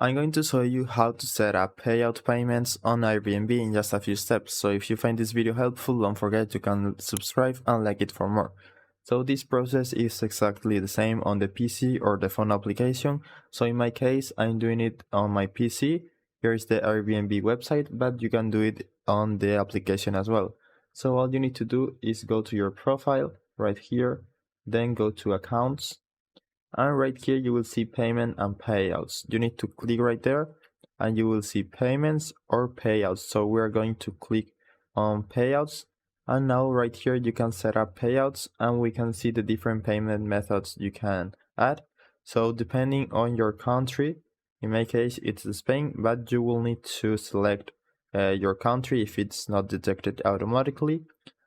I'm going to show you how to set up payout payments on Airbnb in just a few steps. So if you find this video helpful, don't forget you can subscribe and like it for more. So this process is exactly the same on the PC or the phone application. So in my case, I'm doing it on my PC. Here is the Airbnb website, but you can do it on the application as well. So all you need to do is go to your profile right here, then go to accounts. And right here you will see payment and payouts. You need to click right there and you will see payments or payouts. So we are going to click on payouts, and now right here you can set up payouts and we can see the different payment methods you can add. So depending on your country, in my case it's Spain, but you will need to select your country if it's not detected automatically,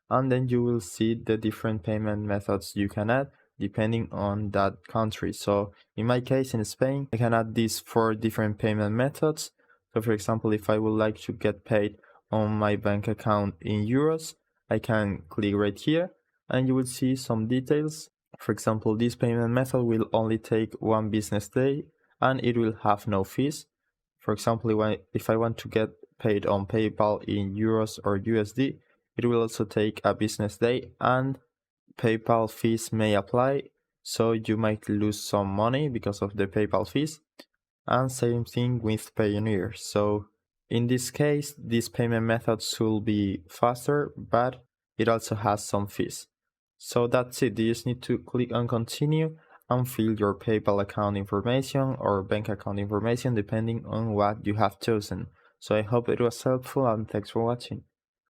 and then you will see the different payment methods you can add depending on that country. So in my case, in Spain, I can add these 4 different payment methods. So for example, if I would like to get paid on my bank account in euros, I can click right here and you will see some details. For example, this payment method will only take 1 business day and it will have no fees. For example, if I want to get paid on PayPal in euros or USD, it will also take a business day and PayPal fees may apply, so you might lose some money because of the PayPal fees. And same thing with Payoneer. So in this case, this payment method should be faster, but it also has some fees. So that's it. You just need to click on continue and fill your PayPal account information or bank account information depending on what you have chosen. So I hope it was helpful and thanks for watching.